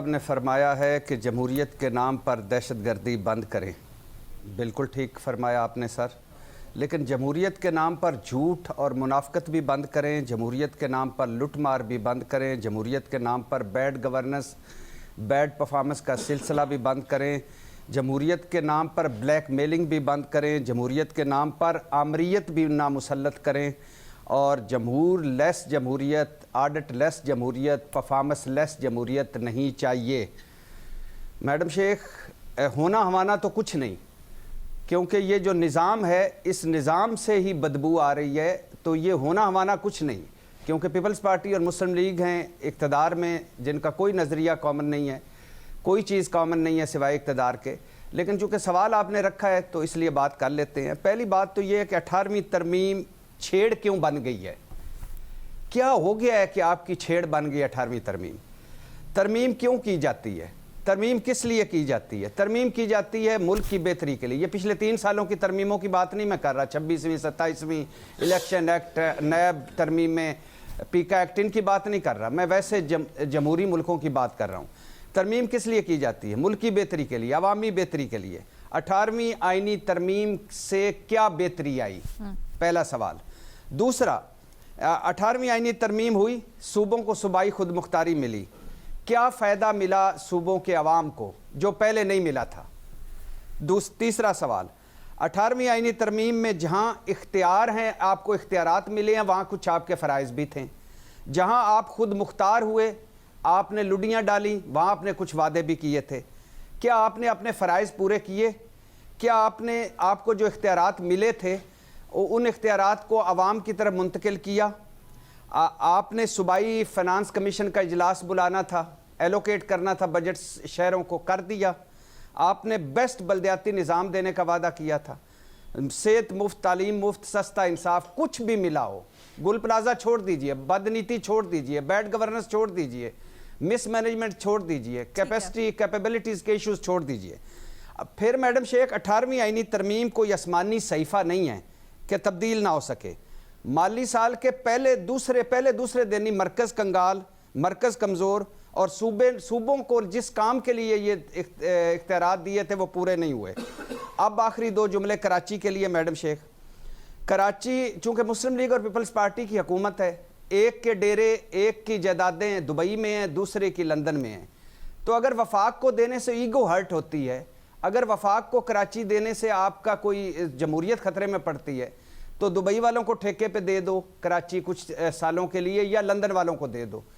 صاحب نے فرمایا ہے کہ جمہوریت کے نام پر دہشت گردی بند کریں. بالکل ٹھیک فرمایا آپ نے سر، لیکن جمہوریت کے نام پر جھوٹ اور منافقت بھی بند کریں، جمہوریت کے نام پر لٹ مار بھی بند کریں، جمہوریت کے نام پر بیڈ گورننس بیڈ پرفارمنس کا سلسلہ بھی بند کریں، جمہوریت کے نام پر بلیک میلنگ بھی بند کریں، جمہوریت کے نام پر آمریت بھی نامسلط کریں، اور جمہور لیس جمہوریت، آڈٹ لیس جمہوریت، پرفارمنس لیس جمہوریت نہیں چاہیے. میڈم شیخ، ہونا ہوانا تو کچھ نہیں، کیونکہ یہ جو نظام ہے اس نظام سے ہی بدبو آ رہی ہے. تو یہ ہونا ہوانا کچھ نہیں، کیونکہ پیپلز پارٹی اور مسلم لیگ ہیں اقتدار میں، جن کا کوئی نظریہ کامن نہیں ہے، کوئی چیز کامن نہیں ہے سوائے اقتدار کے. لیکن چونکہ سوال آپ نے رکھا ہے تو اس لیے بات کر لیتے ہیں. پہلی بات تو یہ ہے کہ 18ویں ترمیم چھیڑ کیوں بن گئی ہے؟ کیا ہو گیا ہے کہ آپ کی چھیڑ بن گئی 18ویں ترمیم؟ ترمیم کیوں کی جاتی ہے؟ ترمیم کس لیے کی جاتی ہے؟ ترمیم کی جاتی ہے ملک کی بہتری کے لیے. یہ پچھلے 3 سالوں کی ترمیموں کی بات نہیں میں کر رہا، 26ویں 27ویں الیکشن ایکٹ، نیب ترمیم میں پیکا ایکٹ، ان کی بات نہیں کر رہا میں، ویسے جمہوری ملکوں کی بات کر رہا ہوں. ترمیم کس لیے کی جاتی ہے؟ ملک کی بہتری کے لیے، عوامی بہتری کے لیے. 18ویں آئینی ترمیم سے کیا بہتری آئی؟ پہلا سوال. دوسرا، 18ویں آئینی ترمیم ہوئی، صوبوں کو صوبائی خود مختاری ملی، کیا فائدہ ملا صوبوں کے عوام کو جو پہلے نہیں ملا تھا؟ تیسرا سوال، 18ویں آئینی ترمیم میں جہاں اختیار ہیں، آپ کو اختیارات ملے ہیں، وہاں کچھ آپ کے فرائض بھی تھے. جہاں آپ خود مختار ہوئے، آپ نے لڈیاں ڈالی، وہاں آپ نے کچھ وعدے بھی کیے تھے. کیا آپ نے اپنے فرائض پورے کیے؟ کیا آپ کو جو اختیارات ملے تھے ان اختیارات کو عوام کی طرف منتقل کیا؟ آپ نے صوبائی فنانس کمیشن کا اجلاس بلانا تھا، ایلوکیٹ کرنا تھا بجٹ شہروں کو، کر دیا. آپ نے بیسٹ بلدیاتی نظام دینے کا وعدہ کیا تھا، صحت مفت، تعلیم مفت، سستا انصاف، کچھ بھی ملا ہو. گل پلازا چھوڑ دیجئے، بدنیتی چھوڑ دیجئے، بیڈ گورننس چھوڑ دیجئے، مس مینجمنٹ چھوڑ دیجئے، کیپیسٹی کیپیبلٹیز کے ایشوز چھوڑ دیجئے. پھر میڈم شیخ، 18ویں آئینی ترمیم کوئی آسمانی صحیفہ نہیں ہے کہ تبدیل نہ ہو سکے. مالی سال کے پہلے دوسرے دن ہی مرکز کنگال، مرکز کمزور، اور صوبوں کو جس کام کے لیے یہ اختیارات دیے تھے وہ پورے نہیں ہوئے. اب آخری 2 جملے کراچی کے لیے. میڈم شیخ، کراچی چونکہ مسلم لیگ اور پیپلز پارٹی کی حکومت ہے، ایک کے ڈیرے، ایک کی جائیدادیں دبئی میں ہیں، دوسرے کی لندن میں ہیں. تو اگر وفاق کو دینے سے ایگو ہرٹ ہوتی ہے، اگر وفاق کو کراچی دینے سے آپ کا کوئی جمہوریت خطرے میں پڑتی ہے، تو دبئی والوں کو ٹھیکے پہ دے دو کراچی کچھ سالوں کے لیے، یا لندن والوں کو دے دو.